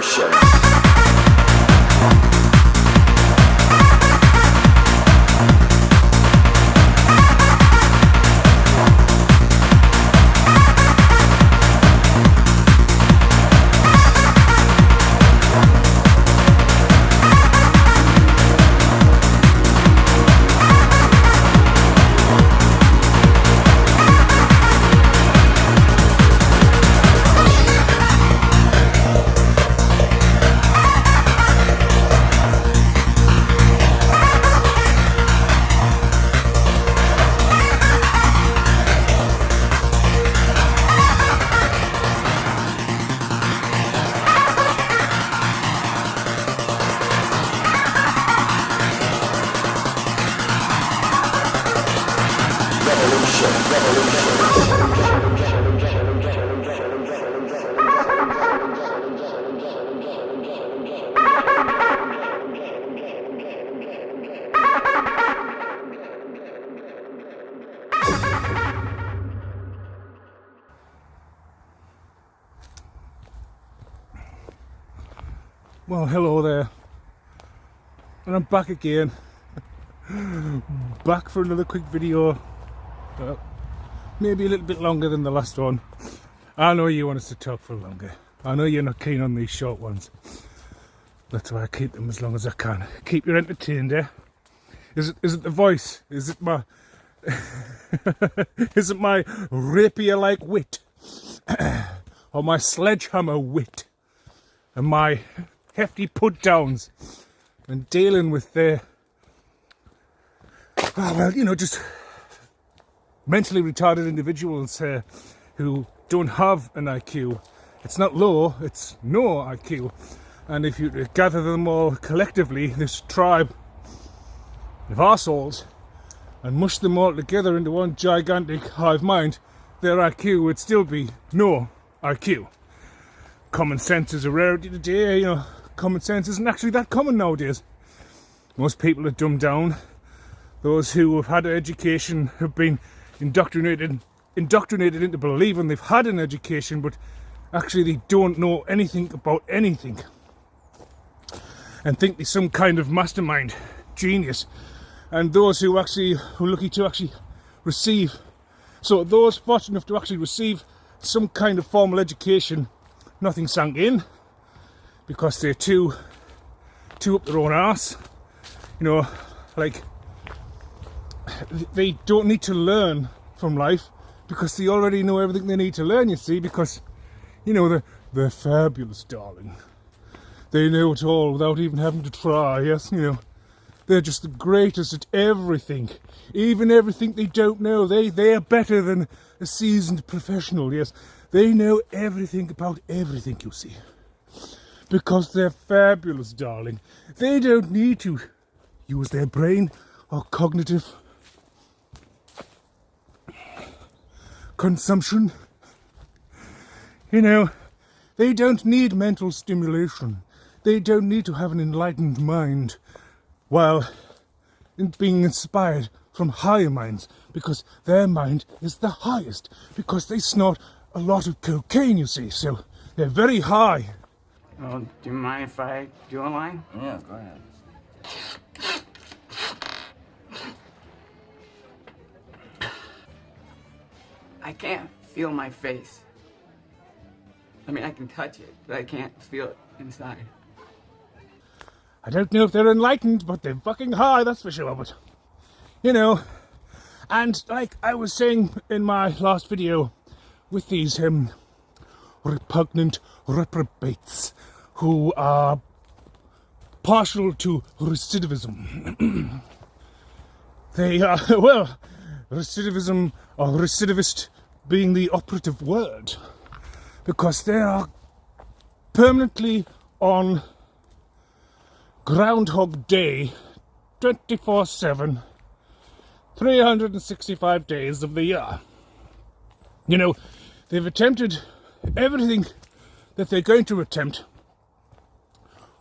revolution. Well, hello there, and I'm back again, back for another quick video, maybe a little bit longer than the last one. I know you want us to talk for longer. I know you're not keen on these short ones. That's why I keep them as long as I can. Keep you entertained, eh? Is it the voice? Is it my is it my rapier-like wit, or my sledgehammer wit, and my hefty put downs, and dealing with their just mentally retarded individuals who don't have an IQ. It's not low, it's no IQ. And if you gather them all collectively, this tribe of arseholes, and mush them all together into one gigantic hive mind, their IQ would still be no IQ. Common sense is a rarity today, Common sense isn't actually that common nowadays. Most people are dumbed down. Those who have had an education have been indoctrinated into believing they've had an education, but actually they don't know anything about anything, and think they're some kind of mastermind genius. And those who are lucky to actually receive, so those fortunate enough to actually receive some kind of formal education, nothing sunk in, because they're too up their own arse. They don't need to learn from life, because they already know everything they need to learn, you see, because, they're fabulous, darling. They know it all without even having to try, yes, They're just the greatest at everything. Even everything they don't know, they are better than a seasoned professional, yes. They know everything about everything, you see. Because they're fabulous, darling. They don't need to use their brain or cognitive consumption. They don't need mental stimulation. They don't need to have an enlightened mind while being inspired from higher minds, because their mind is the highest, because they snort a lot of cocaine, you see, so they're very high. Well, do you mind if I do a line? Yeah, go ahead. I can't feel my face. I mean, I can touch it, but I can't feel it inside. I don't know if they're enlightened, but they're fucking high, that's for sure. But, and like I was saying in my last video, with these repugnant reprobates who are partial to recidivism. They are, recidivism or recidivist being the operative word, because they are permanently on Groundhog Day 24/7, 365 days of the year. They've attempted everything that they're going to attempt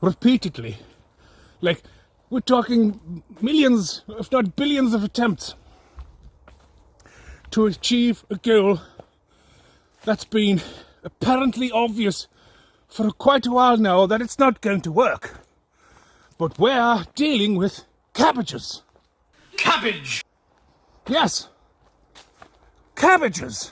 repeatedly. Like, we're talking millions, if not billions of attempts to achieve a goal that's been apparently obvious for quite a while now that it's not going to work. But we're dealing with cabbages. Cabbage! Yes. Cabbages.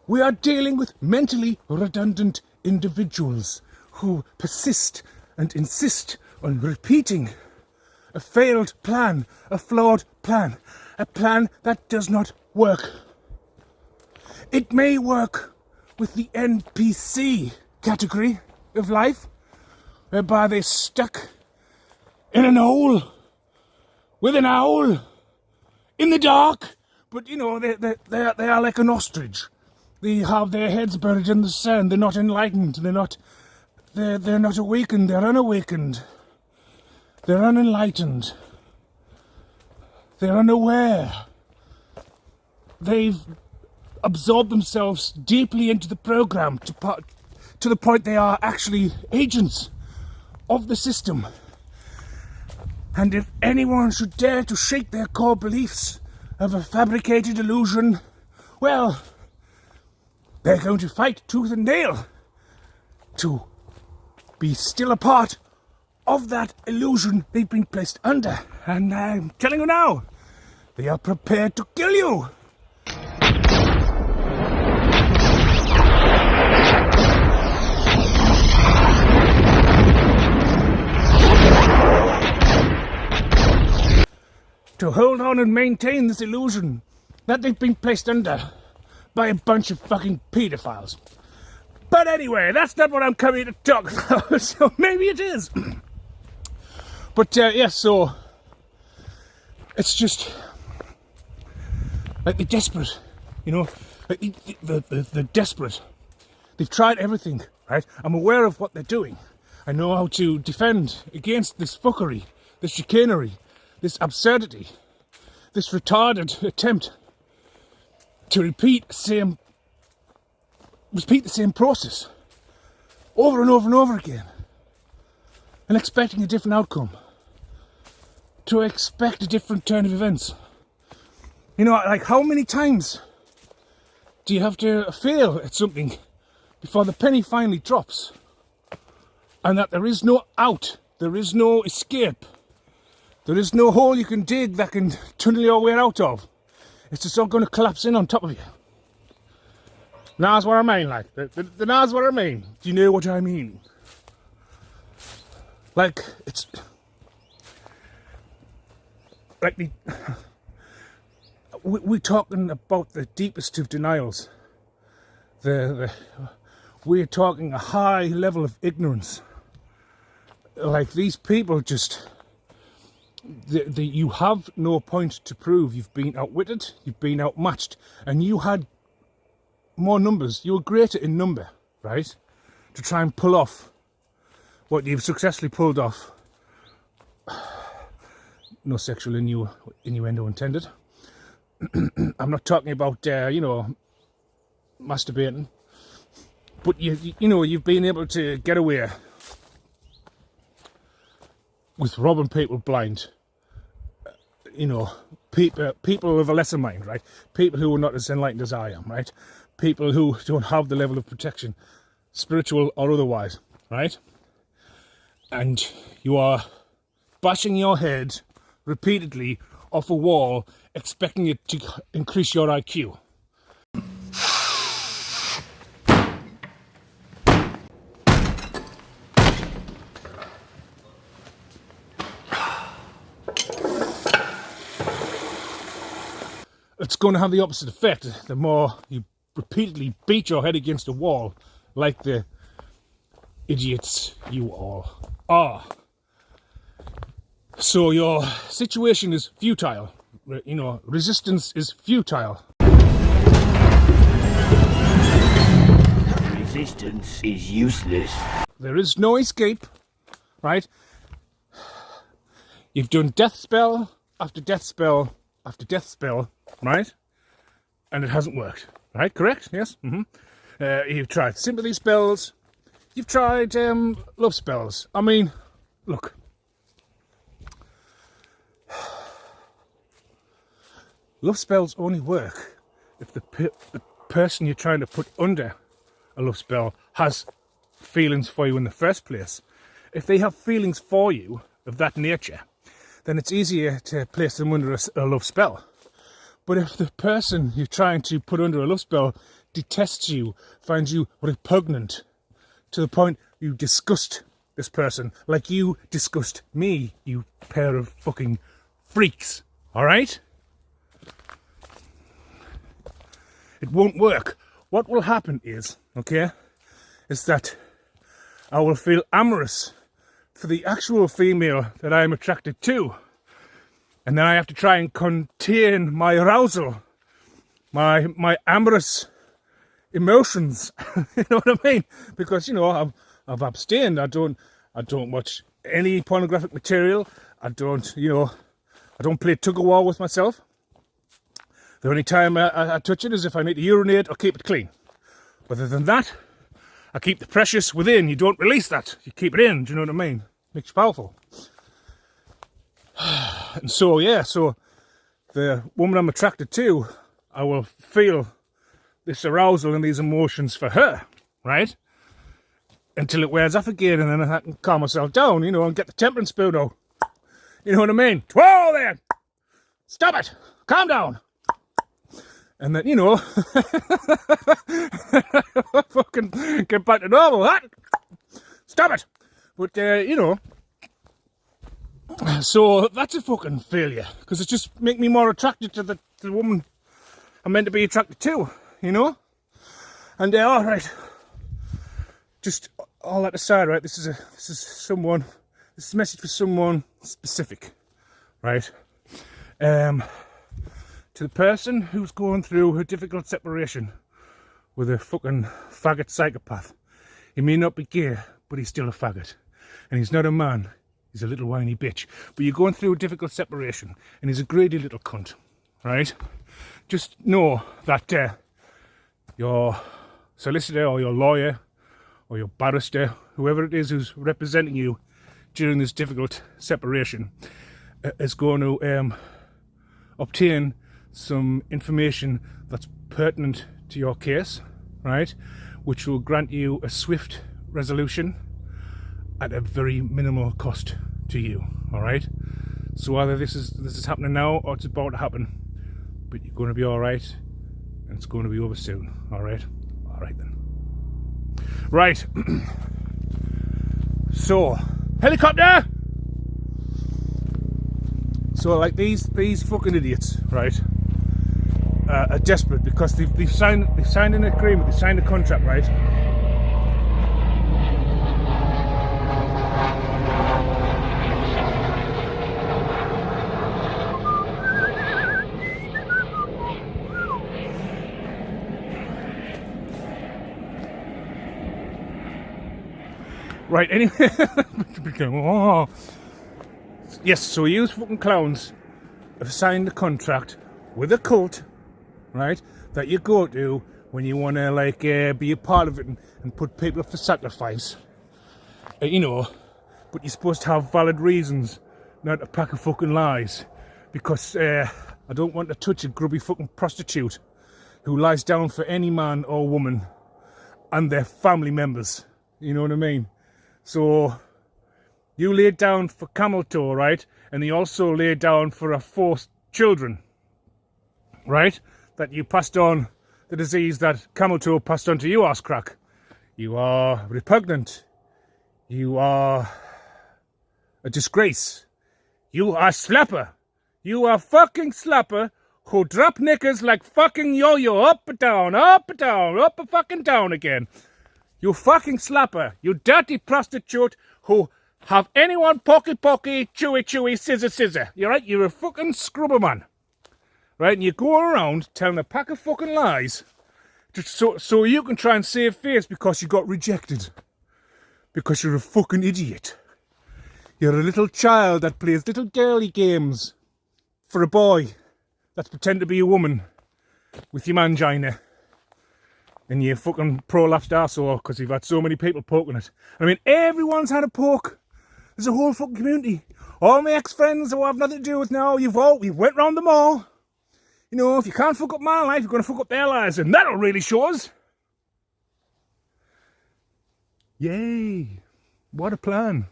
We are dealing with mentally redundant individuals who persist and insist on repeating a failed plan, a flawed plan, a plan that does not work. It may work with the NPC category of life, whereby they're stuck in an hole with an owl in the dark, but you know, they are like an ostrich. They have their heads buried in the sand. They're not enlightened. They're not awakened. They're unawakened. They're unenlightened. They're unaware. They've absorbed themselves deeply into the program to the point they are actually agents of the system. And if anyone should dare to shake their core beliefs of a fabricated illusion, well, they're going to fight tooth and nail to be still a part of that illusion they've been placed under. And I'm telling you now, they are prepared to kill you. To hold on and maintain this illusion that they've been placed under by a bunch of fucking paedophiles. But anyway, that's not what I'm coming to talk about, so maybe it is. But yes, so it's just like the desperate, you know, like the desperate. They've tried everything, right? I'm aware of what they're doing. I know how to defend against this fuckery, this chicanery, this absurdity, this retarded attempt to repeat the same process over and over and over again, and expecting a different outcome, to expect a different turn of events. You know, like, how many times do you have to fail at something before the penny finally drops, and that there is no out, there is no escape, there is no hole you can dig that can tunnel your way out of? It's just all going to collapse in on top of you. That's what I mean, like, that's what I mean. Do you know what I mean? Like, it's like we're talking about the deepest of denials. We're talking a high level of ignorance. Like, these people just, you have no point to prove. You've been outwitted, you've been outmatched, and you had more numbers. You were greater in number, right? To try and pull off what you've successfully pulled off. No sexual innuendo intended. I'm not talking about, masturbating. But you've been able to get away with robbing people blind. People of a lesser mind, right? People who are not as enlightened as I am, right? People who don't have the level of protection, spiritual or otherwise, right? And you are bashing your head repeatedly off a wall, expecting it to increase your IQ. It's going to have the opposite effect. The more you repeatedly beat your head against a wall, like the idiots you all are. So your situation is futile. Resistance is futile. Resistance is useless. There is no escape, right? You've done death spell after death spell after death spell, right? And it hasn't worked, right? Correct? Yes? You've tried sympathy spells. You've tried love spells. I mean, look. Love spells only work if the person you're trying to put under a love spell has feelings for you in the first place. If they have feelings for you of that nature, then it's easier to place them under a love spell. But if the person you're trying to put under a love spell detests you, finds you repugnant, to the point you disgust this person, like you disgust me, you pair of fucking freaks, alright? It won't work. What will happen is, okay, is that I will feel amorous for the actual female that I am attracted to. And then I have to try and contain my arousal, my amorous emotions. You know what I mean? Because, you know, I've abstained. I don't watch any pornographic material. I don't play tug-of-war with myself. The only time I touch it is if I need to urinate or keep it clean. Other than that, I keep the precious within. You don't release that. You keep it in. Do you know what I mean? Makes you powerful. And so, yeah, so the woman I'm attracted to, I will feel this arousal and these emotions for her, right? Until it wears off again, and then I can calm myself down, you know, and get the temperance spoon out. You know what I mean? Whoa there! Stop it! Calm down! And then, you know, fucking get back to normal. Stop it! But, you know, so that's a fucking failure, because it just makes me more attracted to the woman I'm meant to be attracted to, you know? And, all right, just all that aside, right, this is a message for someone specific, right? To the person who's going through a difficult separation with a fucking faggot psychopath. He may not be gay, but he's still a faggot. And he's not a man, he's a little whiny bitch. But you're going through a difficult separation, and he's a greedy little cunt, right? Just know that your solicitor or your lawyer or your barrister, whoever it is who's representing you during this difficult separation, is going to obtain some information that's pertinent to your case, right? Which will grant you a swift resolution at a very minimal cost to you, all right? So either this is happening now or it's about to happen, but you're going to be all right, and it's going to be over soon, all right? All right then. Right. So, helicopter! So, like, these fucking idiots, right, are desperate because they've signed an agreement, they've signed a contract, right? Right, anyway, oh. Yes, so you fucking clowns have signed a contract with a cult, right, that you go to when you want to, like, be a part of it and put people up for sacrifice, you know, but you're supposed to have valid reasons, not a pack of fucking lies, because I don't want to touch a grubby fucking prostitute who lies down for any man or woman and their family members, you know what I mean? So, you laid down for camel toe, right? And he also laid down for our 4 children, right? That you passed on the disease that camel toe passed on to you, arse crack. You are repugnant. You are a disgrace. You are a slapper. You are a fucking slapper who drop knickers like fucking yo-yo, up and down, up and down, up and fucking down again. You fucking slapper. You dirty prostitute who have anyone pocky, chewy, scissor. You're right, you're a fucking scrubber man. Right, and you're going around telling a pack of fucking lies so you can try and save face because you got rejected. Because you're a fucking idiot. You're a little child that plays little girly games for a boy that's pretend to be a woman with your mangina. And you fucking prolapsed arsehole because you've had so many people poking it. I mean, everyone's had a poke. There's a whole fucking community. All my ex-friends who I have nothing to do with now, we went round them all. You know, if you can't fuck up my life, you're going to fuck up their lives, and that'll really show us. Yay! What a plan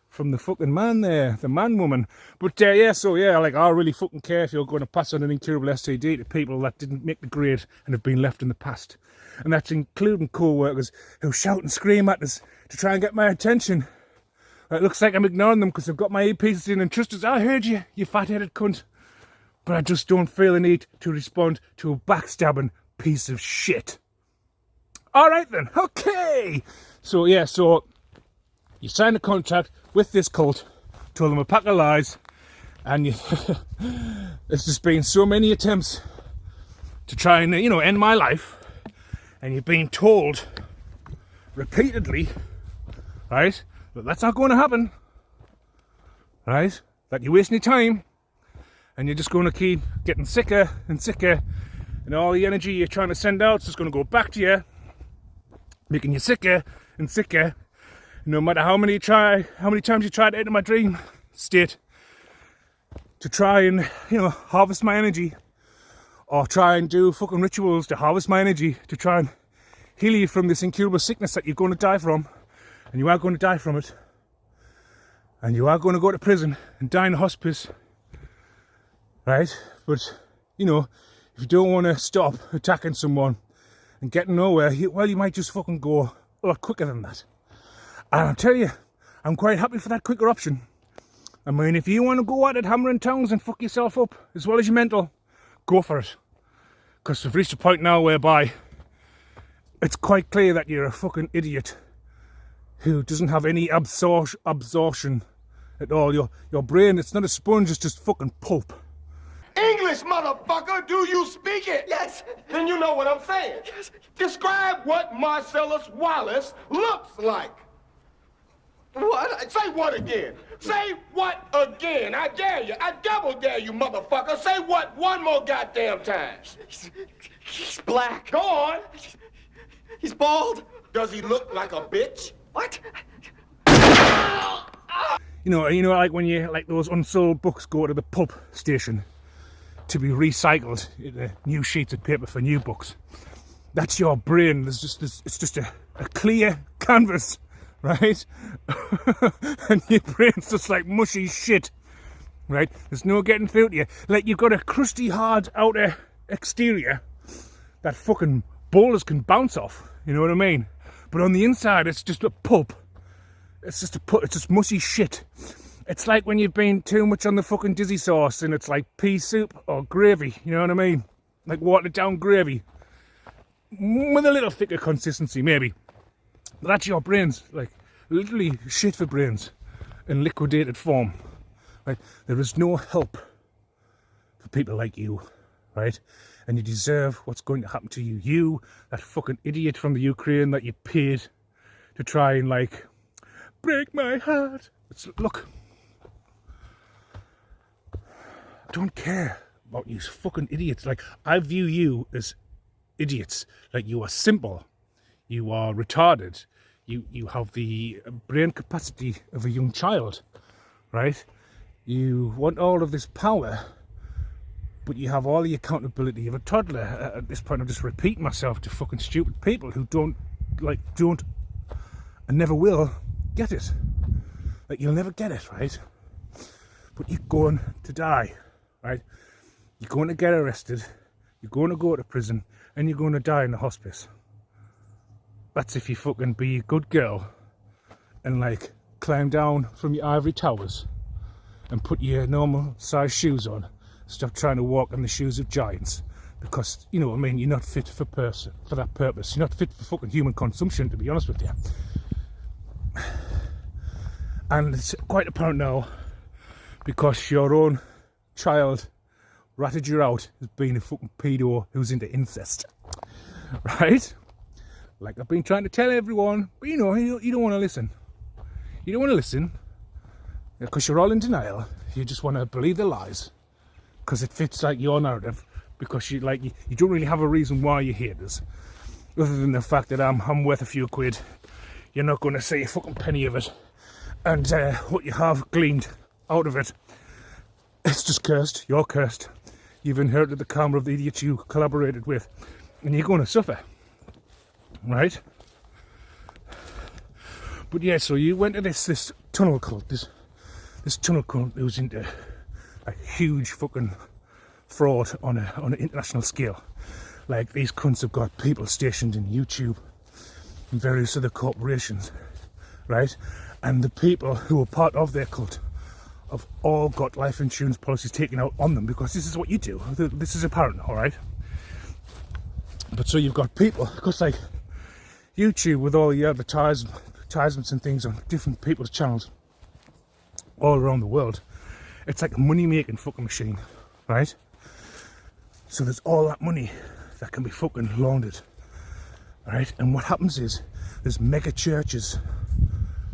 from the fucking man there, the man woman. But yeah, so yeah, like I really fucking care if you're going to pass on an incurable STD to people that didn't make the grade and have been left in the past. And that's including co-workers who shout and scream at us to try and get my attention. It looks like I'm ignoring them because I've got my earpieces in and trust us, I heard you, you fat-headed cunt. But I just don't feel the need to respond to a backstabbing piece of shit. Alright then, okay! So yeah, so you signed a contract with this cult, told them a pack of lies, and there's just been so many attempts to try and, you know, end my life, and you've been told repeatedly, right, that that's not going to happen, right, that you're wasting your time, and you're just going to keep getting sicker and sicker, and all the energy you're trying to send out is just going to go back to you, making you sicker and sicker. No matter how many times you try to enter my dream state to try and, you know, harvest my energy, or try and do fucking rituals to harvest my energy to try and heal you from this incurable sickness that you're going to die from, and you are going to die from it, and you are going to go to prison and die in a hospice, right? But, you know, if you don't want to stop attacking someone and getting nowhere, well, you might just fucking go a lot quicker than that. And I'll tell you, I'm quite happy for that quicker option. I mean, if you want to go at it hammering tongues and fuck yourself up, as well as your mental, go for it. Because we've reached a point now whereby it's quite clear that you're a fucking idiot who doesn't have any absorption at all. Your brain, it's not a sponge, it's just fucking pulp. English, motherfucker, do you speak it? Yes. Then you know what I'm saying. Yes. Describe what Marcellus Wallace looks like. What? Say what again? Say what again? I dare you. I double dare you, motherfucker. Say what one more goddamn time. He's black. Go on. He's bald. Does he look like a bitch? What? You know, like when you, like those unsold books go to the pulp station to be recycled into new sheets of paper for new books. That's your brain. There's just this, it's just a clear canvas, right? And your brain's just like mushy shit, right? There's no getting through to you. Like you've got a crusty, hard outer exterior that fucking boulders can bounce off. You know what I mean? But on the inside, it's just a pulp. It's just mushy shit. It's like when you've been too much on the fucking dizzy sauce and it's like pea soup or gravy, you know what I mean? Like watered down gravy. With a little thicker consistency, maybe. But that's your brains, like literally shit for brains in liquidated form. Right? There is no help for people like you, right? And you deserve what's going to happen to you. You, that fucking idiot from the Ukraine that you paid to try and like break my heart. Look, I don't care about you fucking idiots. Like, I view you as idiots. Like, you are simple. You are retarded. You have the brain capacity of a young child, right? You want all of this power, but you have all the accountability of a toddler. At this point, I'm just repeating myself to fucking stupid people who don't and never will get it. Like, you'll never get it, right? But you're going to die, right? You're going to get arrested, you're going to go to prison, and you're going to die in the hospice. That's if you fucking be a good girl and like climb down from your ivory towers and put your normal size shoes on. Stop trying to walk in the shoes of giants, because, you know what I mean, you're not fit for that purpose. You're not fit for fucking human consumption, to be honest with you. And it's quite apparent now, because your own child ratted you out as being a fucking pedo who's into incest, right? Like I've been trying to tell everyone, but you know, you don't want to listen. You don't want to listen because you're all in denial. You just want to believe the lies because it fits like your narrative, because you don't really have a reason why you hate us, other than the fact that I'm worth a few quid. You're not going to see a fucking penny of it, and what you have gleaned out of it, it's just cursed. You're cursed. You've inherited the karma of the idiots you collaborated with, and you're going to suffer, right? But yeah, so you went to this tunnel cult, this tunnel cult who's into a huge fucking fraud on an international scale. Like, these cunts have got people stationed in YouTube and various other corporations, right? And the people who are part of their cult have all got life insurance policies taken out on them, because this is what you do. This is apparent, all right? But so you've got people, because like YouTube, with all the advertisements and things on different people's channels all around the world, it's like a money-making fucking machine, right? So there's all that money that can be fucking laundered, right? And what happens is there's mega churches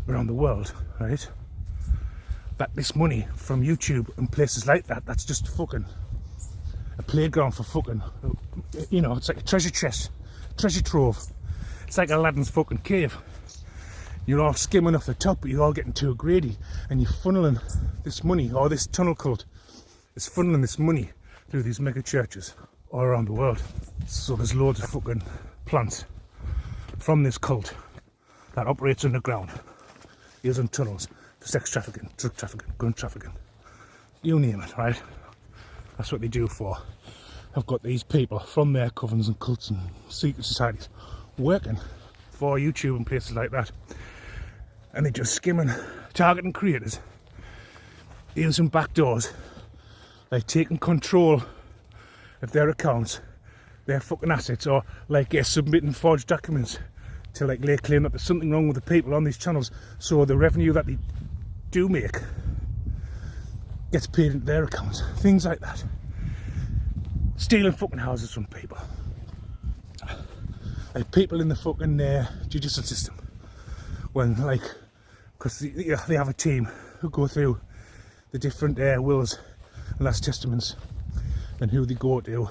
around the world, right? That this money from YouTube and places like that, that's just fucking a playground for fucking, you know, it's like a treasure chest, treasure trove. It's like Aladdin's fucking cave. You're all skimming off the top, but you're all getting too greedy, and you're funneling this money, or this tunnel cult is funneling this money through these mega churches all around the world. So there's loads of fucking plants from this cult that operates underground, using tunnels for sex trafficking, drug trafficking, gun trafficking, you name it, right? That's what they do for. I've got these people from their covens and cults and secret societies working for YouTube and places like that, and they're just skimming, targeting creators, using backdoors, like taking control of their accounts, their fucking assets, or like submitting forged documents to like lay claim that there's something wrong with the people on these channels, so the revenue that they do make gets paid into their accounts, things like that. Stealing fucking houses from people, like people in the fucking judicial system, when like, because they have a team who go through the different wills and last testaments, and who they go to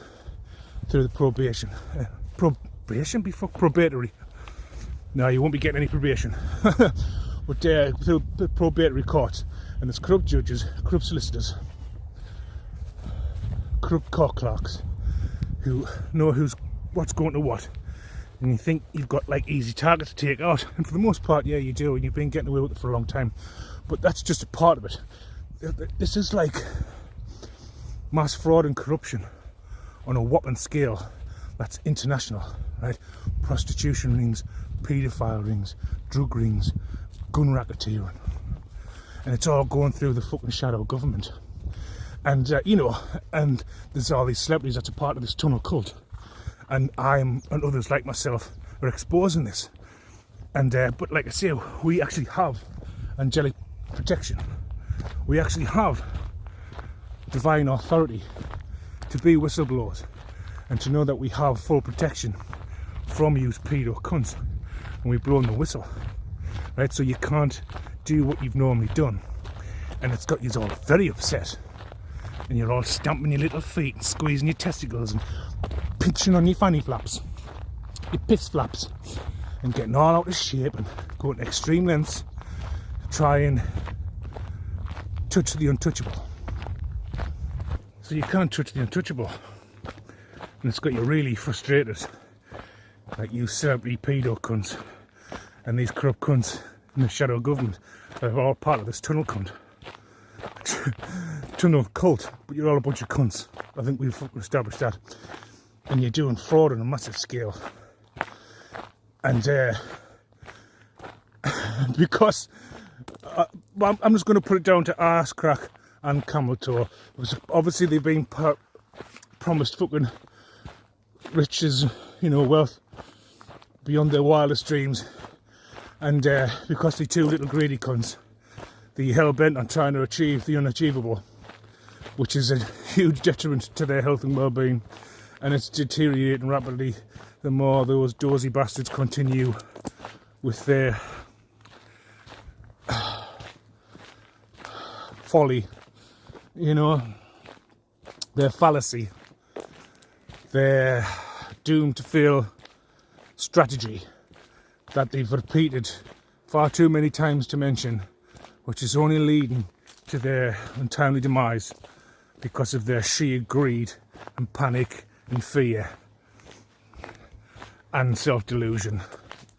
through the probation be fuck probatory. No, you won't be getting any probation. But through the probatory courts, and there's corrupt judges, corrupt solicitors, corrupt court clerks who know what's going to what, and you think you've got like easy targets to take out, and for the most part, yeah, you do, and you've been getting away with it for a long time. But that's just a part of it. This is like mass fraud and corruption on a whopping scale that's international, right? Prostitution rings, paedophile rings, drug rings, gun racketeering, and it's all going through the fucking shadow government. And you know, and there's all these celebrities that's a part of this tunnel cult, and and others like myself are exposing this. And but like I say, we actually have angelic protection. We actually have divine authority to be whistleblowers, and to know that we have full protection from you pedo cunts, and we've blown the whistle, right? So you can't do what you've normally done, and it's got you all very upset, and you're all stamping your little feet and squeezing your testicles and pinching on your fanny flaps, your piss flaps, and getting all out of shape and going to extreme lengths to try and touch the untouchable. So you can't touch the untouchable, and it's got you really frustrated, like you celebrity pedo cunts and these corrupt cunts in the shadow government that are all part of this tunnel cult. Tunnel cult, but you're all a bunch of cunts. I think we've established that, and you're doing fraud on a massive scale. And because I'm just going to put it down to arse crack and camel toe, because obviously they've been promised fucking riches, you know, wealth beyond their wildest dreams, and because they're two little greedy cunts, they're hell-bent on trying to achieve the unachievable, which is a huge detriment to their health and well-being, and it's deteriorating rapidly the more those dozy bastards continue with their folly, you know, their fallacy, their doomed to fail strategy that they've repeated far too many times to mention, which is only leading to their untimely demise because of their sheer greed and panic and fear and self-delusion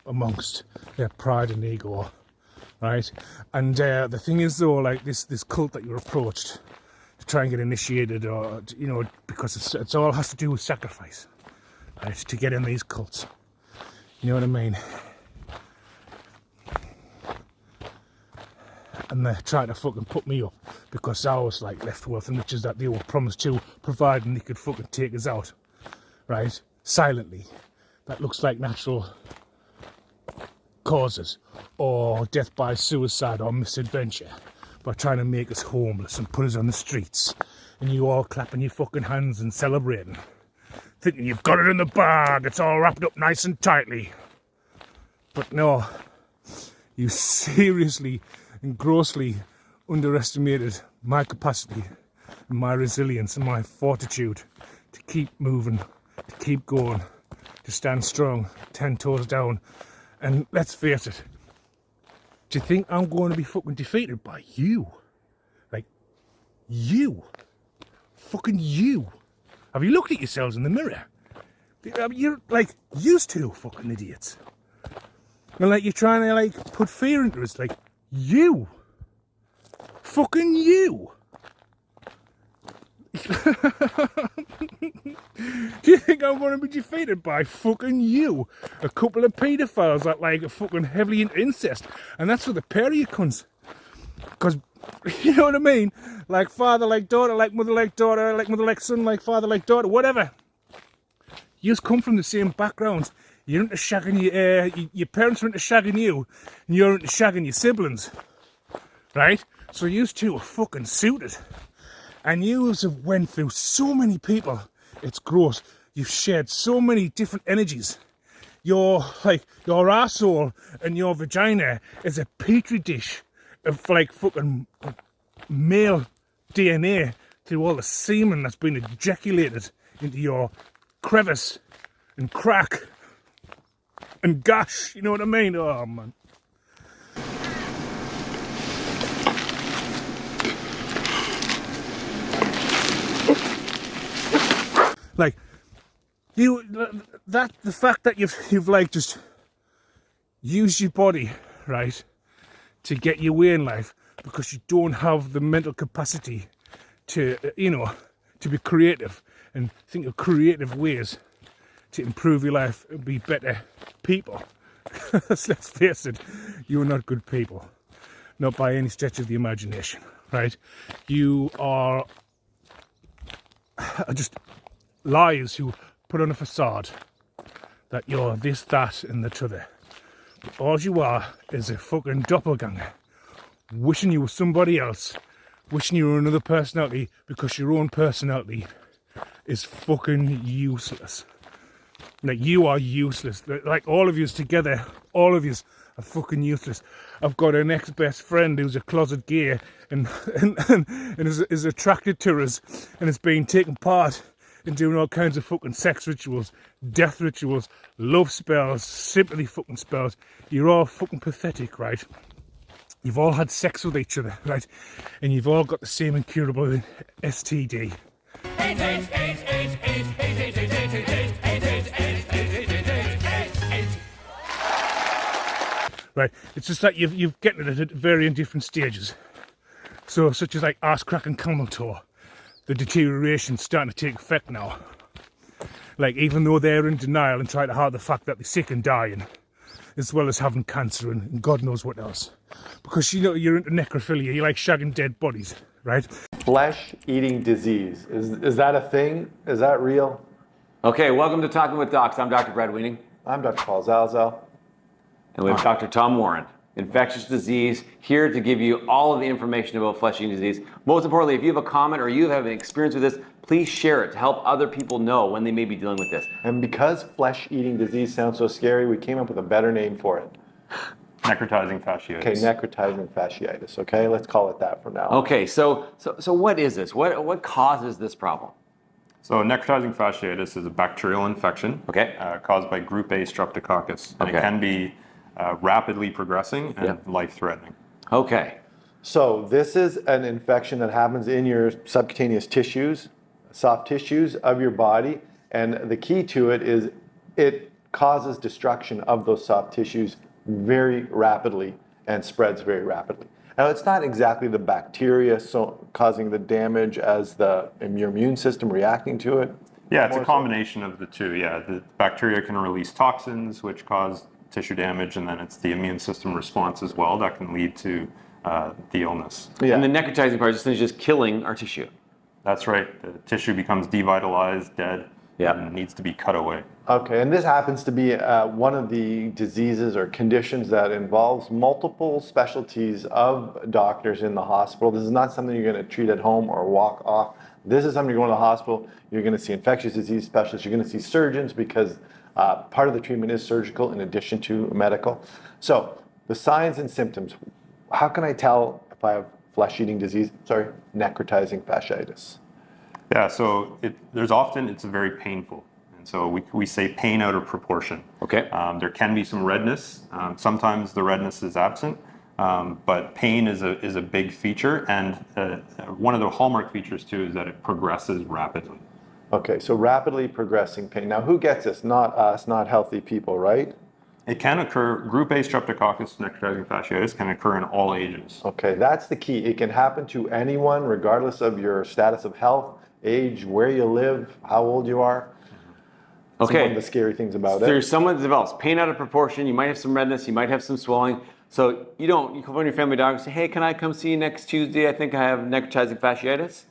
amongst their pride and ego right? And the thing is, though, like this cult that you're approached to try and get initiated, or because it's all has to do with sacrifice, right? To get in these cults, you know what I mean? And they try to fucking put me up because I was like left wealth and riches that they were promised to provide, and they could fucking take us out, right? Silently. That looks like natural causes, or death by suicide, or misadventure, by trying to make us homeless and put us on the streets, and you all clapping your fucking hands and celebrating, thinking you've got it in the bag, it's all wrapped up nice and tightly. But no, you seriously and grossly underestimated my capacity and my resilience and my fortitude to keep moving, to keep going, to stand strong, 10 toes down. And let's face it, do you think I'm going to be fucking defeated by you? Like, you. Fucking you. Have you looked at yourselves in the mirror? You're like used to fucking idiots. And like you're trying to like put fear into us, like, you. Fucking you. Do you think I'm going to be defeated by fucking you? A couple of paedophiles that like are fucking heavily into incest. And that's for the pair of you cunts. Because, you know what I mean? Like father, like daughter, like mother, like daughter, like mother, like son, like father, like daughter, whatever. You just come from the same backgrounds. You're into shagging your parents are into shagging you, and you're into shagging your siblings. Right? So you two are fucking suited. And you have went through so many people. It's gross. You've shared so many different energies. Your arsehole and your vagina is a petri dish of like fucking male DNA through all the semen that's been ejaculated into your crevice and crack and gash. You know what I mean? Oh man. Like the fact that you've like just used your body, right, to get your way in life because you don't have the mental capacity to to be creative and think of creative ways to improve your life and be better people. Let's face it, you're not good people, not by any stretch of the imagination, right? You are just liars who put on a facade that you're this, that, and the t'other. But all you are is a fucking doppelganger, wishing you were somebody else, wishing you were another personality, because your own personality is fucking useless. Like, you are useless. Like, all of yous together, all of yous are fucking useless. I've got an ex-best friend who's a closet gay and is attracted to us and is being taken part in doing all kinds of fucking sex rituals, death rituals, love spells, sympathy fucking spells. You're all fucking pathetic, right? You've all had sex with each other, right? And you've all got the same incurable STD. Right, it's just that you've getting it at varying different stages. So, such as like arse crack and camel toe. The deterioration's starting to take effect now. Like, even though they're in denial and try to hide the fact that they're sick and dying, as well as having cancer and God knows what else. Because, you know, you're into necrophilia, you like shagging dead bodies, right? Flesh-eating disease. Is that a thing? Is that real? Okay, welcome to Talking with Docs. I'm Dr. Brad Wiening. I'm Dr. Paul Zalzal. And we have Dr. Tom Warren, infectious disease, here to give you all of the information about flesh-eating disease. Most importantly, if you have a comment or you have an experience with this, please share it to help other people know when they may be dealing with this. And because flesh-eating disease sounds so scary, we came up with a better name for it. Necrotizing fasciitis. Okay, necrotizing fasciitis. Okay, let's call it that from now on. Okay, so what is this? What causes this problem? So necrotizing fasciitis is a bacterial infection caused by group A streptococcus. And it can be rapidly progressing and life-threatening. Okay. So this is an infection that happens in your subcutaneous tissues, soft tissues of your body. And the key to it is it causes destruction of those soft tissues very rapidly and spreads very rapidly. Now, it's not exactly the bacteria causing the damage as your immune system reacting to it. Yeah, it's a combination of the two. Yeah, the bacteria can release toxins, which cause tissue damage, and then it's the immune system response as well that can lead to the illness. Yeah. And the necrotizing part is just killing our tissue. That's right. The tissue becomes devitalized, dead, and needs to be cut away. Okay, and this happens to be one of the diseases or conditions that involves multiple specialties of doctors in the hospital. This is not something you're going to treat at home or walk off. This is something you're going to the hospital. You're going to see infectious disease specialists. You're going to see surgeons because part of the treatment is surgical in addition to medical. So the signs and symptoms. How can I tell if I have flesh-eating disease? Sorry, necrotizing fasciitis. Yeah, so it's very painful. And so we say pain out of proportion. Okay. There can be some redness. Sometimes the redness is absent, but pain is a big feature. And one of the hallmark features too is that it progresses rapidly. Okay, so rapidly progressing pain. Now, who gets this? Not us, not healthy people, right? It can occur, group A streptococcus necrotizing fasciitis can occur in all ages. Okay, that's the key. It can happen to anyone, regardless of your status of health, age, where you live, how old you are. Okay. One of the scary things about it. There's someone that develops pain out of proportion. You might have some redness. You might have some swelling. So you come on your family doctor and say, hey, can I come see you next Tuesday? I think I have necrotizing fasciitis.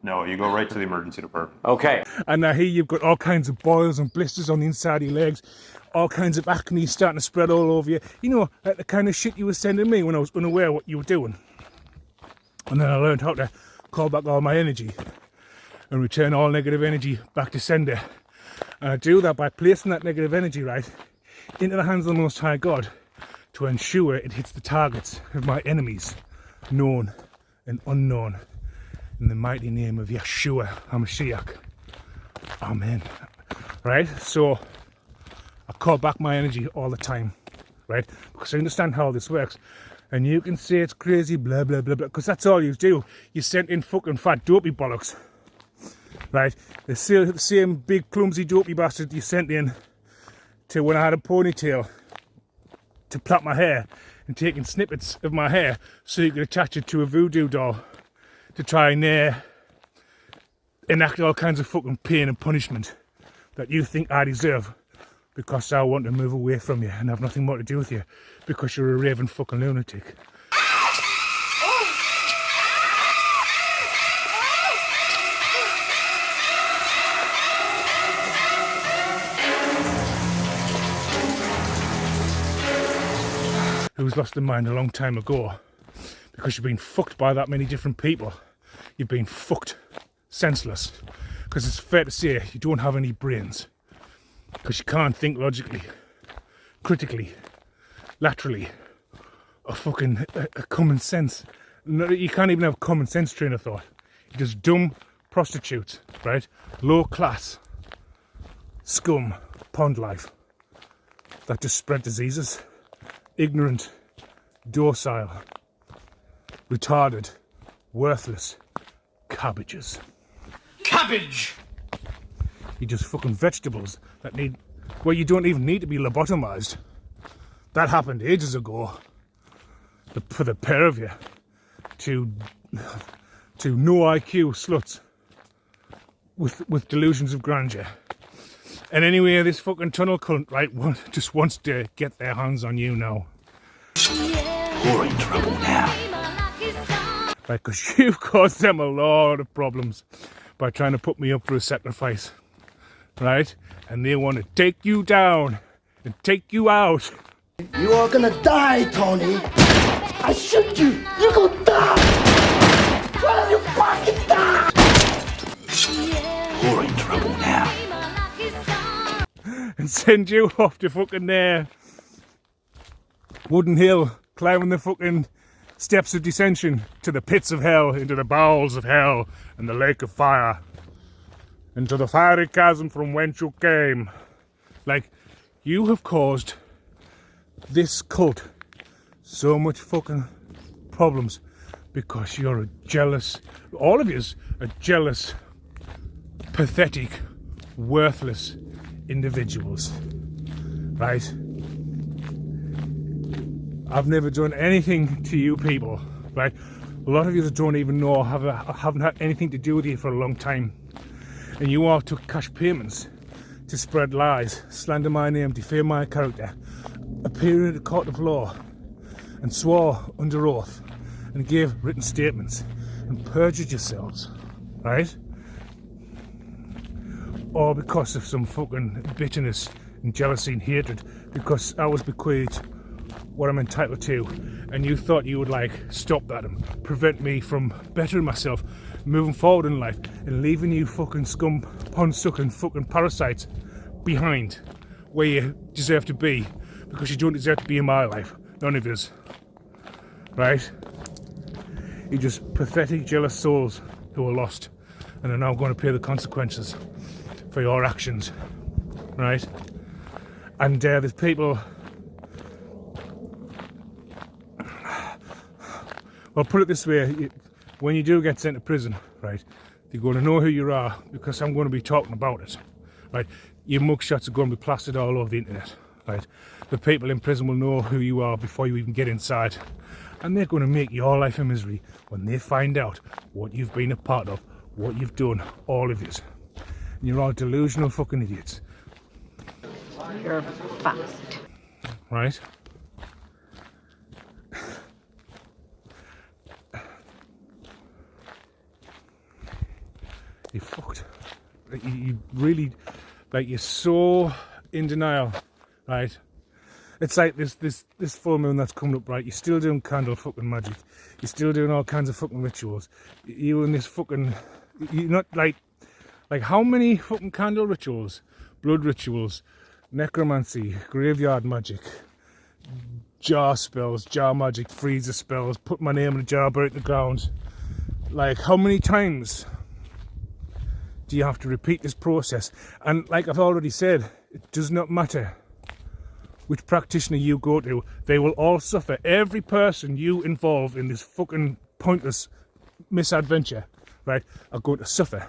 No, you go right to the emergency department. Okay. And I hear you've got all kinds of boils and blisters on the inside of your legs, all kinds of acne starting to spread all over you. You know, like the kind of shit you were sending me when I was unaware of what you were doing. And then I learned how to call back all my energy and return all negative energy back to sender. And I do that by placing that negative energy, right, into the hands of the Most High God to ensure it hits the targets of my enemies, known and unknown. In the mighty name of Yeshua HaMashiach. Amen. Right? So I call back my energy all the time. Right? Because I understand how this works. And you can say it's crazy, blah, blah, blah, blah. Because that's all you do. You sent in fucking fat dopey bollocks. Right? The same big clumsy dopey bastard you sent in to when I had a ponytail to plait my hair and taking snippets of my hair so you could attach it to a voodoo doll to try and enact all kinds of fucking pain and punishment that you think I deserve because I want to move away from you and have nothing more to do with you because you're a raving fucking lunatic. Who's lost their mind a long time ago because you've been fucked by that many different people. You've been fucked senseless because it's fair to say you don't have any brains because you can't think logically, critically, laterally, or fucking a common sense. No, you can't even have a common sense train of thought. You're just dumb prostitutes, right? Low class, scum, pond life that just spread diseases. Ignorant, docile, retarded, worthless cabbages. Cabbage! You're just fucking vegetables that need, well, you don't even need to be lobotomized. That happened ages ago. For the pair of you to no IQ sluts with delusions of grandeur. And anyway, this fucking tunnel cunt, right, just wants to get their hands on you now. You're in trouble now. Right, because you've caused them a lot of problems by trying to put me up for a sacrifice. Right? And they want to take you down and take you out. You are gonna die, Tony. I shoot you. You're gonna die. Why don't you fucking die? You're in trouble now. And send you off to fucking Wooden Hill, climbing the fucking steps of descension to the pits of hell, into the bowels of hell and the lake of fire, into the fiery chasm from whence you came. Like, you have caused this cult so much fucking problems because you're a jealous, all of yous are jealous, pathetic, worthless individuals, right? I've never done anything to you people, right? A lot of you that don't even know haven't had anything to do with you for a long time. And you all took cash payments to spread lies, slander my name, defame my character, appear in a court of law, and swore under oath, and gave written statements, and perjured yourselves, right? All because of some fucking bitterness and jealousy and hatred, because I was bequeathed what I'm entitled to, and you thought you would like stop that and prevent me from bettering myself, moving forward in life, and leaving you fucking scum, pond-sucking fucking parasites behind where you deserve to be, because you don't deserve to be in my life. None of us. Right? You're just pathetic, jealous souls who are lost and are now going to pay the consequences for your actions. Right? And there's people. Well, put it this way, when you do get sent to prison, right, you're going to know who you are, because I'm going to be talking about it, right? Your mugshots are going to be plastered all over the internet, right? The people in prison will know who you are before you even get inside, and they're going to make your life a misery when they find out what you've been a part of, what you've done, all of it. And you're all delusional fucking idiots. You're fast. Right? You're fucked. You really, like, you're so in denial, right? It's like this full moon that's coming up, right? You're still doing candle fucking magic. You're still doing all kinds of fucking rituals. You and this fucking, you're not like how many fucking candle rituals, blood rituals, necromancy, graveyard magic, jar spells, jar magic, freezer spells, put my name in a jar, bury it in the ground. Like, how many times do you have to repeat this process? And like I've already said, it does not matter which practitioner you go to, they will all suffer. Every person you involve in this fucking pointless misadventure, right, are going to suffer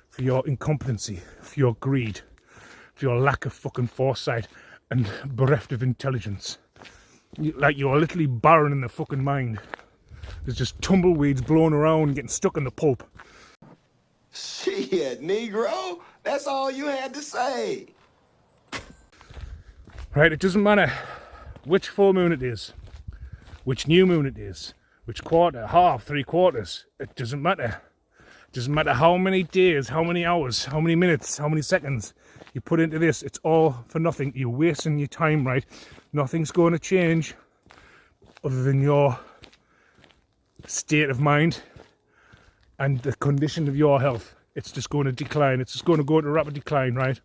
for your incompetency, for your greed, for your lack of fucking foresight and bereft of intelligence. Like, you're literally barren in the fucking mind. There's just tumbleweeds blowing around, getting stuck in the pulp. Shit, Negro, that's all you had to say. Right, it doesn't matter which full moon it is, which new moon it is, which quarter, half, 3/4, it doesn't matter. It doesn't matter how many days, how many hours, how many minutes, how many seconds you put into this, it's all for nothing. You're wasting your time, right? Nothing's going to change other than your state of mind and the condition of your health. It's just going to decline. It's just going to go into rapid decline, right?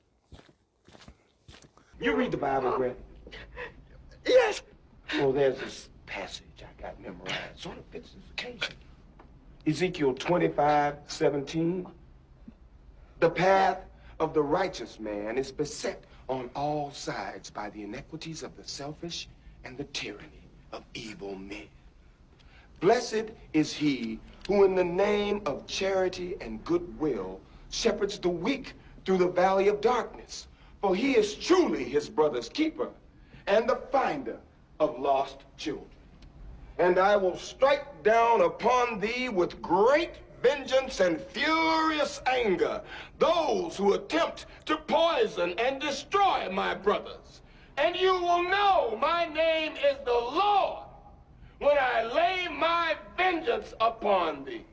You read the Bible, Brett? Yes. Well, there's this passage I got memorized. Sort of fits this occasion. Ezekiel 25:17. The path of the righteous man is beset on all sides by the iniquities of the selfish and the tyranny of evil men. Blessed is he who in the name of charity and goodwill shepherds the weak through the valley of darkness. For he is truly his brother's keeper and the finder of lost children. And I will strike down upon thee with great vengeance and furious anger those who attempt to poison and destroy my brothers. And you will know my name is the Lord when I lay my vengeance upon thee.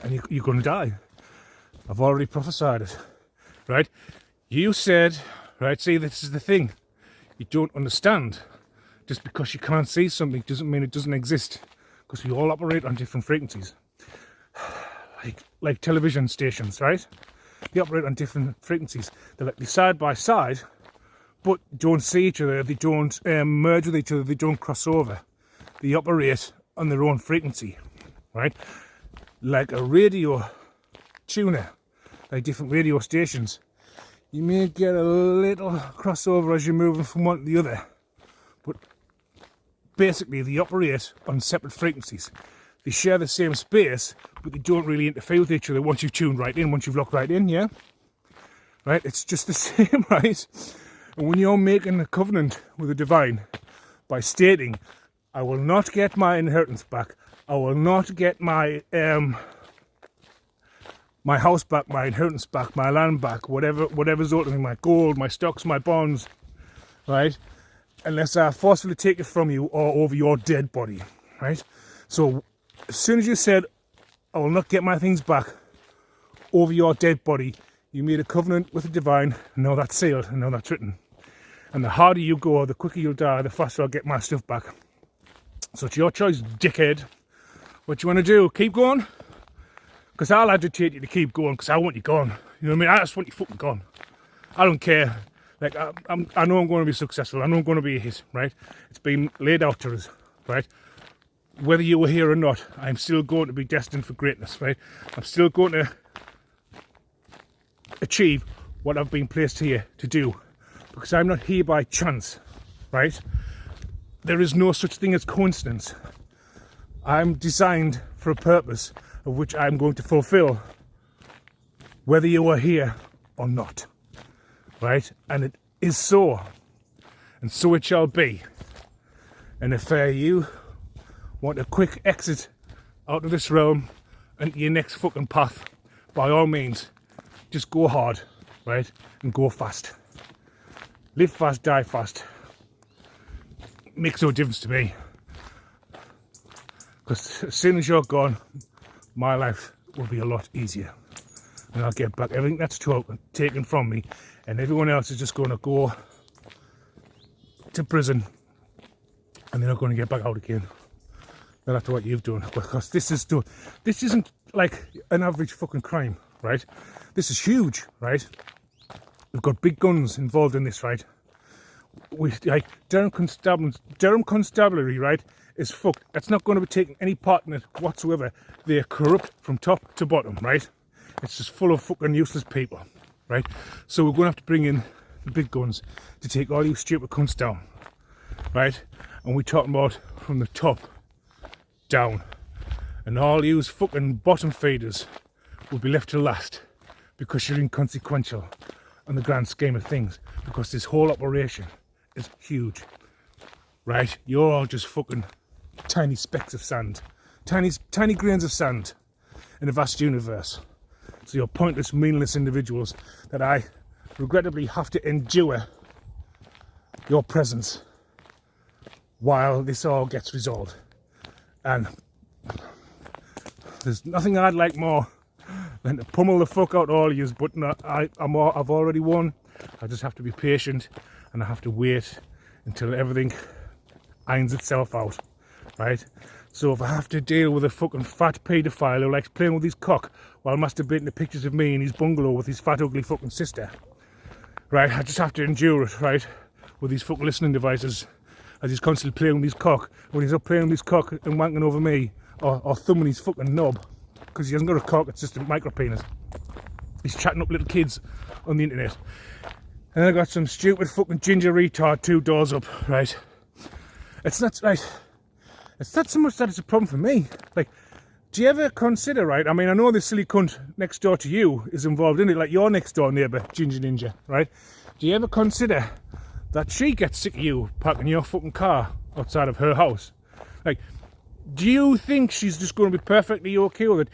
And you're going to die. I've already prophesied it, right? You said, right, see, this is the thing. You don't understand. Just because you can't see something doesn't mean it doesn't exist, because we all operate on different frequencies. Like television stations, right? They operate on different frequencies. They're like side by side, but don't see each other. They don't merge with each other. They don't cross over. They operate on their own frequency, right? Like a radio tuner, like different radio stations. You may get a little crossover as you're moving from one to the other, but basically they operate on separate frequencies. you share the same space, but they don't really interfere with each other once you've tuned right in, once you've locked right in, yeah? Right? It's just the same, right? And when you're making a covenant with the divine by stating, I will not get my inheritance back, I will not get my my house back, my inheritance back, my land back, whatever's owed to me, my gold, my stocks, my bonds, right? Unless I forcefully take it from you or over your dead body, right? So as soon as you said, I will not get my things back over your dead body, you made a covenant with the divine, and now that's sealed, and now that's written. And the harder you go, the quicker you'll die, the faster I'll get my stuff back. So it's your choice, dickhead. What you want to do? Keep going? Because I'll agitate you to keep going, because I want you gone. You know what I mean? I just want you fucking gone. I don't care. Like, I know I'm going to be successful. I know I'm going to be a hit, right? It's been laid out to us, right? Whether you were here or not, I'm still going to be destined for greatness, right? I'm still going to achieve what I've been placed here to do, because I'm not here by chance, right? There is no such thing as coincidence. I'm designed for a purpose of which I'm going to fulfill, whether you are here or not, right? And it is so, and so it shall be. And if you want a quick exit out of this realm and your next fucking path, by all means, just go hard, right? And go fast. Live fast, die fast. Makes no difference to me. Because as soon as you're gone, my life will be a lot easier. And I'll get back everything that's taken from me, and everyone else is just going to go to prison, and they're not going to get back out again. Not after what you've done. Because this isn't like an average fucking crime, right? This is huge, right? We've got big guns involved in this, right? We like Durham Constabulary, right? Is fucked. It's not going to be taking any part in it whatsoever. They're corrupt from top to bottom, right? It's just full of fucking useless people, right? So we're going to have to bring in the big guns to take all you stupid cunts down, right? And we're talking about from the top down, and all you fucking bottom feeders will be left to last, because you're inconsequential on the grand scheme of things, because this whole operation is huge, right? You're all just fucking tiny specks of sand, tiny grains of sand in a vast universe. So you're pointless, meaningless individuals that I regrettably have to endure your presence while this all gets resolved. And there's nothing I'd like more than to pummel the fuck out all of yous, but I've already won. I just have to be patient, and I have to wait until everything irons itself out, right? So if I have to deal with a fucking fat paedophile who likes playing with his cock while masturbating to pictures of me in his bungalow with his fat ugly fucking sister, right, I just have to endure it, right, with these fucking listening devices, as he's constantly playing with his cock. When he's up playing with his cock and wanking over me, or thumbing his fucking knob, because he hasn't got a cock, it's just a micro penis. He's chatting up little kids on the internet. And I got some stupid fucking ginger retard 2 doors up, right? It's not, right, it's not so much that it's a problem for me. Like, do you ever consider, right, I mean, I know this silly cunt next door to you is involved in it, like your next door neighbour, Ginger Ninja, right? Do you ever consider that she gets sick of you parking your fucking car outside of her house? Like, do you think she's just going to be perfectly okay with it?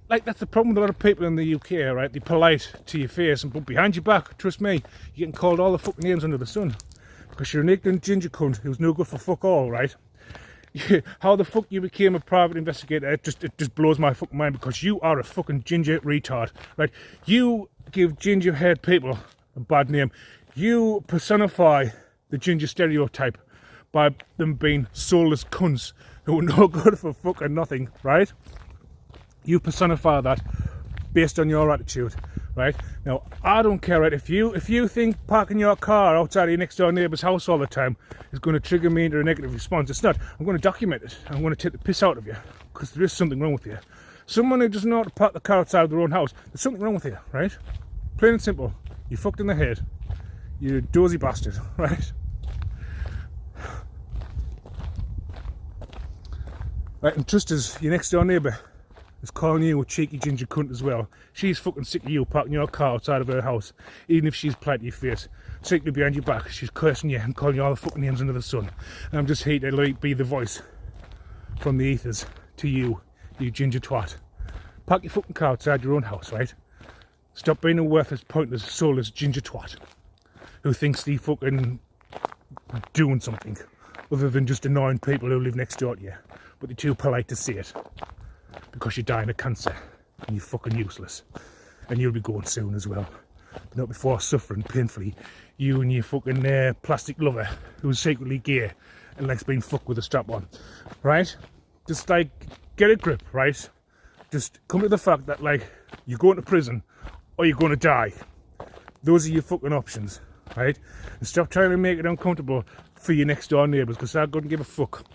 Like, that's the problem with a lot of people in the UK, right? They're polite to your face, but behind your back, trust me, you're getting called all the fucking names under the sun. Because you're an ignorant ginger cunt who's no good for fuck all, right? How the fuck you became a private investigator, it just blows my fucking mind, because you are a fucking ginger retard, right? You give ginger-haired people a bad name. You personify the ginger stereotype by them being soulless cunts who are no good for fucking nothing, right? You personify that based on your attitude, right? Now, I don't care, right? If you think parking your car outside of your next door neighbour's house all the time is going to trigger me into a negative response, it's not. I'm going to document it. I'm going to take the piss out of you, because there is something wrong with you. Someone who doesn't know how to park the car outside of their own house, there's something wrong with you, right? Plain and simple. You fucked in the head. You dozy bastard, right? Right, and just as your next door neighbour is calling you a cheeky ginger cunt as well, she's fucking sick of you parking your car outside of her house, even if she's polite to your face. Secretly behind your back, she's cursing you and calling you all the fucking names under the sun. And I'm just here to like be the voice from the ethers to you, you ginger twat. Park your fucking car outside your own house, right? Stop being a worthless, pointless, soulless ginger twat who thinks they fucking doing something other than just annoying people who live next door to you, but they're too polite to say it because you're dying of cancer and you're fucking useless, and you'll be going soon as well, but not before suffering painfully, you and your fucking plastic lover who's secretly gay and likes being fucked with a strap on, right? Just like get a grip, right? Just come to the fact that like you're going to prison or you're going to die. Those are your fucking options, right? And stop trying to make it uncomfortable for your next door neighbours, because I couldn't give a fuck,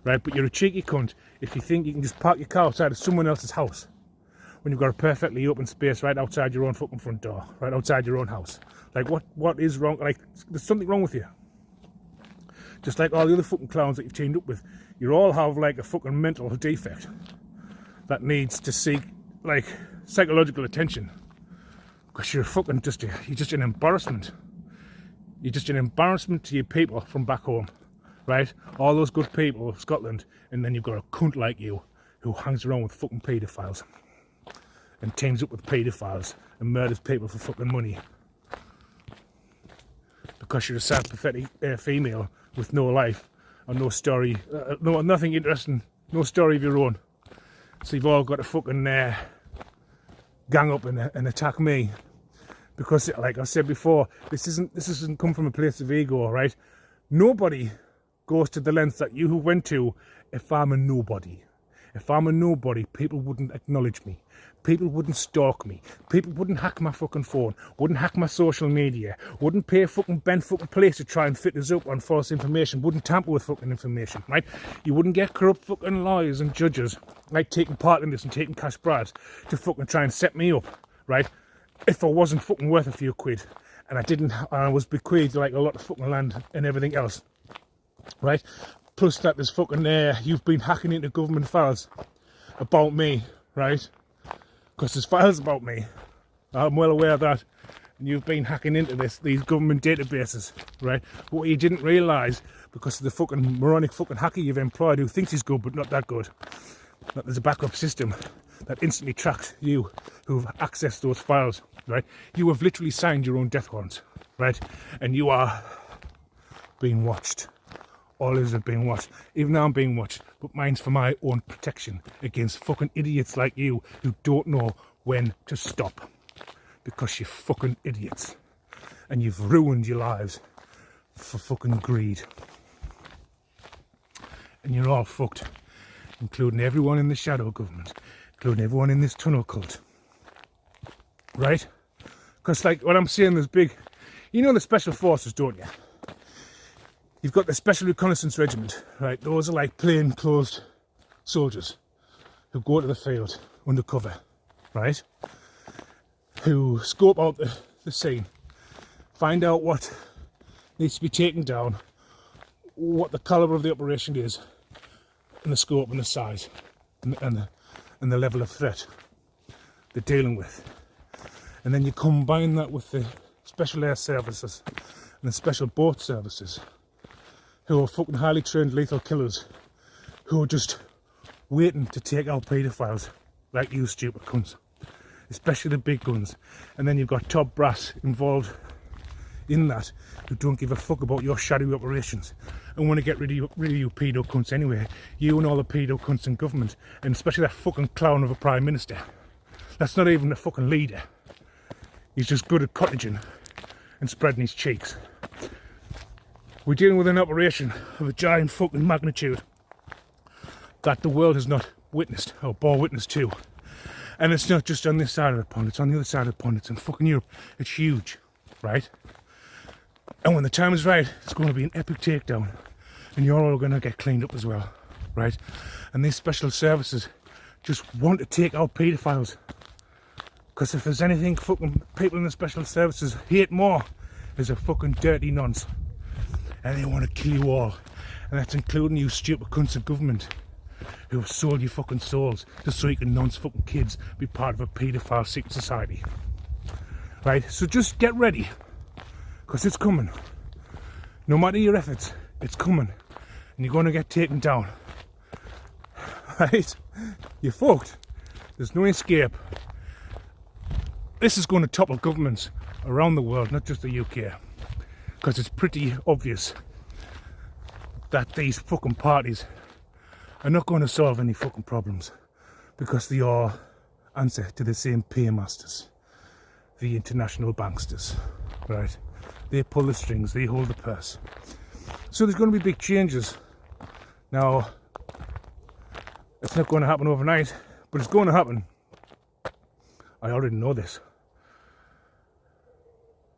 right? But you're a cheeky cunt if you think you can just park your car outside of someone else's house when you've got a perfectly open space right outside your own fucking front door, right outside your own house. Like what is wrong? Like there's something wrong with you. Just like all the other fucking clowns that you've teamed up with, you all have like a fucking mental defect that needs to seek like psychological attention, because you're fucking you're just an embarrassment. You're just an embarrassment to your people from back home, right? All those good people of Scotland, and then you've got a cunt like you who hangs around with fucking paedophiles and teams up with paedophiles and murders people for fucking money because you're a sad, pathetic female with no life and no story, nothing interesting, no story of your own. So you've all got to fucking gang up and attack me. Because, like I said before, this isn't come from a place of ego, right? Nobody goes to the lengths that you went to if I'm a nobody. If I'm a nobody, people wouldn't acknowledge me. People wouldn't stalk me. People wouldn't hack my fucking phone. Wouldn't hack my social media. Wouldn't pay fucking Ben fucking Place to try and fit us up on false information. Wouldn't tamper with fucking information, right? You wouldn't get corrupt fucking lawyers and judges, like taking part in this and taking cash bribes to fucking try and set me up, right? If I wasn't fucking worth a few quid, and I was bequeathed like a lot of fucking land and everything else, right? Plus that there's fucking you've been hacking into government files about me, right? Because there's files about me. I'm well aware of that. And you've been hacking into these government databases, right? But what you didn't realise, because of the fucking moronic fucking hacker you've employed who thinks he's good but not that good, that there's a backup system that instantly tracks you who've accessed those files, right? You have literally signed your own death warrants, right? And you are being watched. All of us are being watched. Even now I'm being watched, but mine's for my own protection against fucking idiots like you who don't know when to stop. Because you're fucking idiots. And you've ruined your lives for fucking greed. And you're all fucked. Including everyone in the shadow government. Including everyone in this tunnel cult. Right? Because like what I'm saying is big. You know the special forces, don't you? You've got the Special Reconnaissance Regiment, right? Those are like plain-clothes soldiers who go to the field undercover, right? Who scope out the scene, find out what needs to be taken down, what the calibre of the operation is, and the scope and the size, and the level of threat they're dealing with. And then you combine that with the Special Air Services and the Special Boat Services, who are fucking highly trained lethal killers who are just waiting to take out paedophiles like you stupid cunts, especially the big guns. And then you've got top brass involved in that who don't give a fuck about your shadowy operations and want to get rid of you pedo cunts anyway. You and all the pedo cunts in government, and especially that fucking clown of a prime minister. That's not even a fucking leader. He's just good at cottaging and spreading his cheeks. We're dealing with an operation of a giant fucking magnitude that the world has not witnessed or bore witness to. And it's not just on this side of the pond, it's on the other side of the pond, it's in fucking Europe. It's huge, right? And when the time is right, it's going to be an epic takedown. And you're all going to get cleaned up as well, right? And these special services just want to take out paedophiles. Because if there's anything fucking people in the special services hate more, is a fucking dirty nonce. And they want to kill you all. And that's including you stupid cunts of government who have sold you fucking souls just so you can nonce fucking kids, be part of a paedophile secret society. Right? So just get ready, because it's coming. No matter your efforts, it's coming. And you're going to get taken down. Right? You're fucked. There's no escape. This is going to topple governments around the world, not just the UK. Because it's pretty obvious that these fucking parties are not going to solve any fucking problems, because they all answer to the same paymasters, the international banksters, right? They pull the strings, they hold the purse. So there's going to be big changes. Now, it's not going to happen overnight, but it's going to happen. I already know this.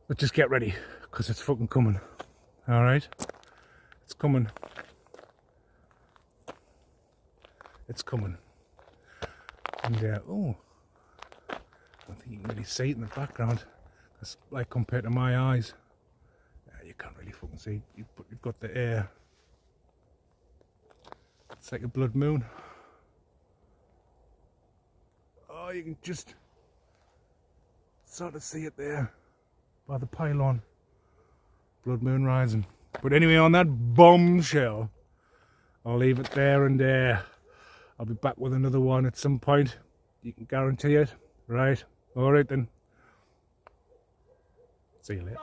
But just get ready, because it's fucking coming. Alright? It's coming. It's coming. And, oh, I don't think you can really see it in the background. Because, like, compared to my eyes, you can't really fucking see. You've got the air. It's like a blood moon. Oh, you can just sort of see it there by the pylon. Blood moon rising. But anyway, on that bombshell, I'll leave it there, and I'll be back with another one at some point. You can guarantee it, right? Alright then. See you later.